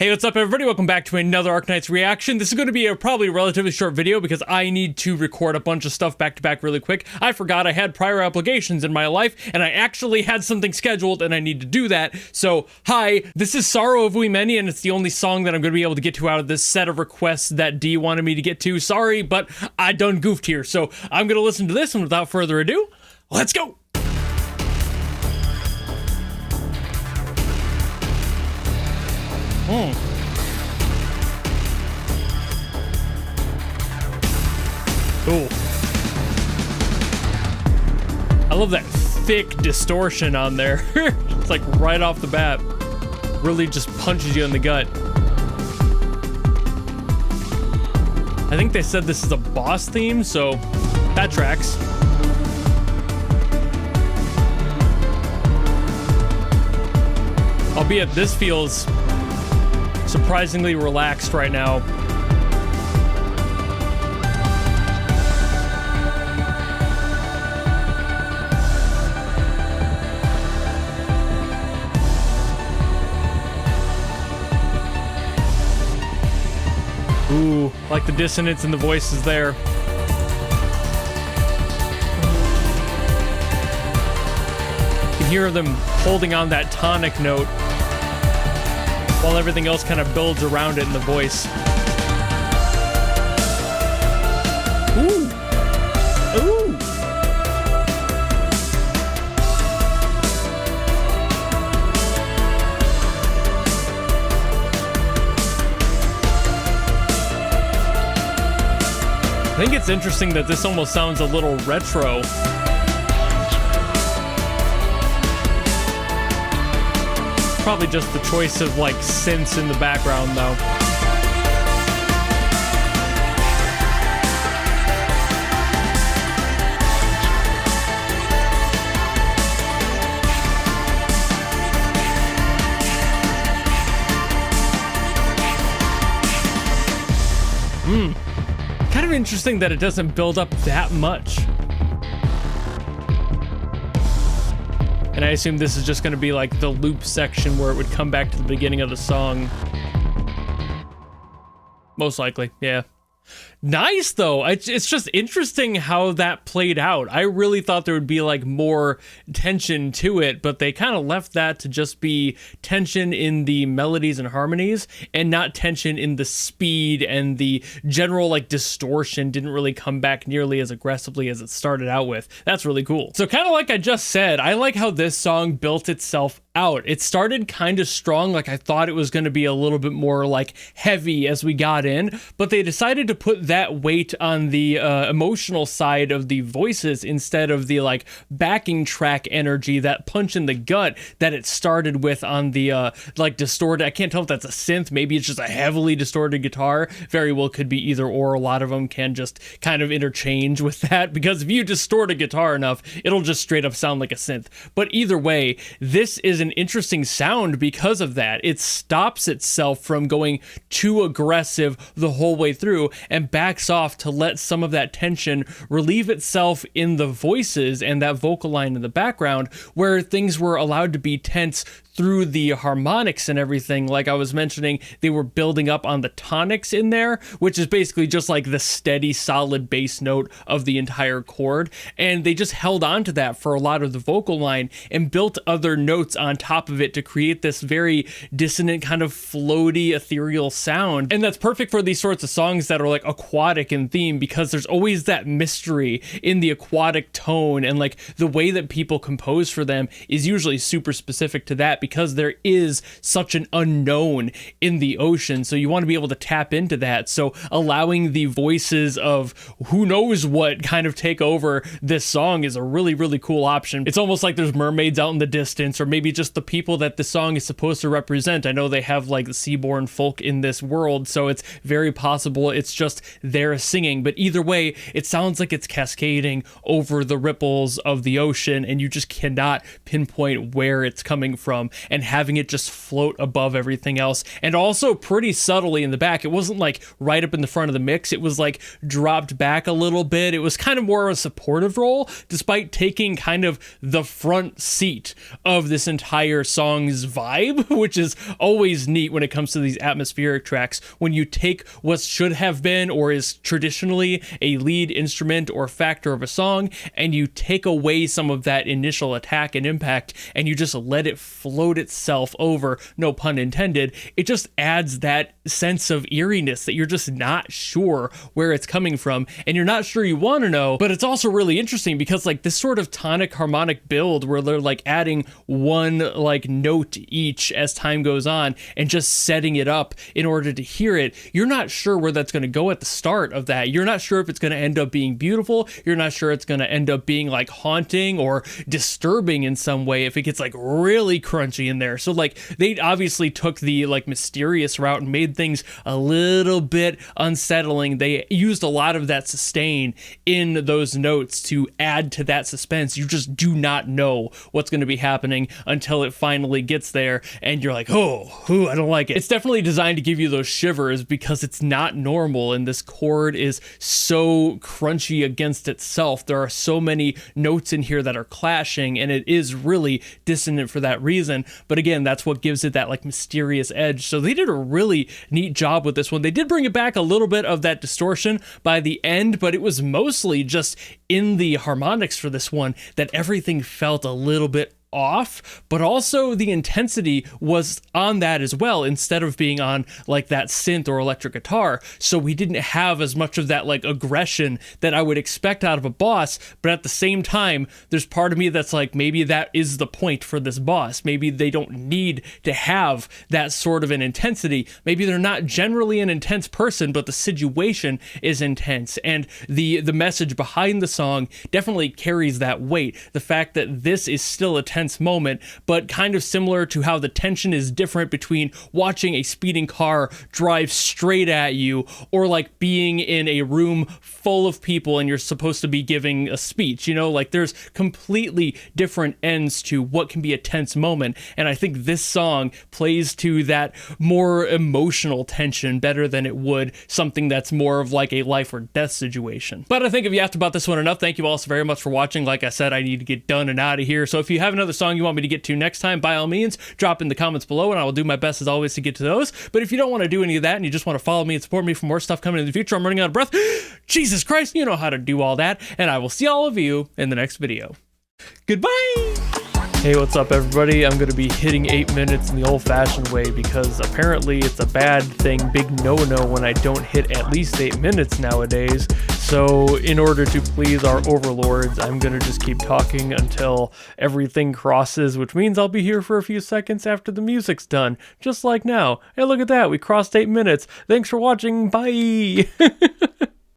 Hey, what's up everybody? Welcome back to another Arknights reaction. This is going to be a probably relatively short video because I need to record a bunch of stuff back to back really quick. I forgot I had prior obligations in my life and I actually had something scheduled and I need to do that. So, hi, this is Sorrow of We Many and it's the only song that I'm going to be able to get to out of this set of requests that D wanted me to get to. Sorry, but I done goofed here. So, I'm going to listen to this and without further ado, let's go! Ooh. I love that thick distortion on there. It's like right off the bat. Really just punches you in the gut. I think they said this is a boss theme, so that tracks. Albeit this feels surprisingly relaxed right now. Ooh, like the dissonance in the voices there. You can hear them holding on that tonic note while everything else kind of builds around it in the voice. Ooh. Ooh. I think it's interesting that this almost sounds a little retro. Probably just the choice of like synths in the background though. Kind of interesting that it doesn't build up that much. And I assume this is just going to be like the loop section where it would come back to the beginning of the song. Most likely, yeah. Nice though. It's just interesting how that played out. I really thought there would be like more tension to it, but they kind of left that to just be tension in the melodies and harmonies and not tension in the speed, and the general like distortion didn't really come back nearly as aggressively as it started out with. That's really cool. So kind of like I just said, I like how this song built itself out. It started kind of strong, like I thought it was going to be a little bit more like heavy as we got in, but they decided to put that weight on the emotional side of the voices instead of the like backing track energy, that punch in the gut that it started with on the like distorted. I can't tell if that's a synth, maybe it's just a heavily distorted guitar. Very well could be either or. A lot of them can just kind of interchange with that, because if you distort a guitar enough, it'll just straight up sound like a synth. But either way, this is an interesting sound because of that. It stops itself from going too aggressive the whole way through and backs off to let some of that tension relieve itself in the voices and that vocal line in the background, where things were allowed to be tense through the harmonics and everything. Like I was mentioning, they were building up on the tonics in there, which is basically just like the steady solid bass note of the entire chord, and they just held on to that for a lot of the vocal line and built other notes on top of it to create this very dissonant kind of floaty ethereal sound. And that's perfect for these sorts of songs that are like aquatic in theme, because there's always that mystery in the aquatic tone, and like the way that people compose for them is usually super specific to that, because there is such an unknown in the ocean. So you want to be able to tap into that. So allowing the voices of who knows what kind of take over this song is a really, really cool option. It's almost like there's mermaids out in the distance, or maybe just the people that the song is supposed to represent. I know they have like the seaborn folk in this world, so it's very possible it's just their singing. But either way, it sounds like it's cascading over the ripples of the ocean, and you just cannot pinpoint where it's coming from. from and having it just float above everything else. And also pretty subtly in the back. It wasn't like right up in the front of the mix. It was like dropped back a little bit. It was kind of more of a supportive role, despite taking kind of the front seat of this entire song's vibe, which is always neat when it comes to these atmospheric tracks. When you take what should have been or is traditionally a lead instrument or factor of a song, and you take away some of that initial attack and impact, and you just let it float itself over, no pun intended, it just adds that sense of eeriness that you're just not sure where it's coming from, and you're not sure you want to know. But it's also really interesting because like this sort of tonic harmonic build where they're like adding one like note each as time goes on and just setting it up in order to hear it, you're not sure where that's going to go at the start of that. You're not sure if it's going to end up being beautiful. You're not sure it's going to end up being like haunting or disturbing in some way if it gets like really crunchy in there. So like they obviously took the like mysterious route and made things a little bit unsettling. They used a lot of that sustain in those notes to add to that suspense. You just do not know what's going to be happening until it finally gets there and you're like, oh, I don't like it. It's definitely designed to give you those shivers because it's not normal and this chord is so crunchy against itself. There are so many notes in here that are clashing and it is really dissonant for that reason. But again, that's what gives it that like mysterious edge. So they did a really neat job with this one. They did bring it back a little bit of that distortion by the end, but it was mostly just in the harmonics for this one that everything felt a little bit off, but also the intensity was on that as well instead of being on like that synth or electric guitar. So we didn't have as much of that like aggression that I would expect out of a boss, but at the same time there's part of me that's like, maybe that is the point for this boss. Maybe they don't need to have that sort of an intensity. Maybe they're not generally an intense person, but the situation is intense, and the message behind the song definitely carries that weight. The fact that this is still a tense moment, but kind of similar to how the tension is different between watching a speeding car drive straight at you or like being in a room full of people and you're supposed to be giving a speech, you know, like there's completely different ends to what can be a tense moment. And I think this song plays to that more emotional tension better than it would something that's more of like a life or death situation. But I think if you asked about this one enough, thank you all so very much for watching. Like I said, I need to get done and out of here. So if you have another song you want me to get to next time, by all means, drop in the comments below and I will do my best as always to get to those. But if you don't want to do any of that and you just want to follow me and support me for more stuff coming in the future, I'm running out of breath. Jesus Christ, you know how to do all that. And I will see all of you in the next video. Goodbye! Hey, what's up everybody? I'm going to be hitting 8 minutes in the old-fashioned way because apparently it's a bad thing, big no-no when I don't hit at least 8 minutes nowadays. So in order to please our overlords, I'm going to just keep talking until everything crosses, which means I'll be here for a few seconds after the music's done, just like now. Hey, look at that, we crossed 8 minutes. Thanks for watching, bye!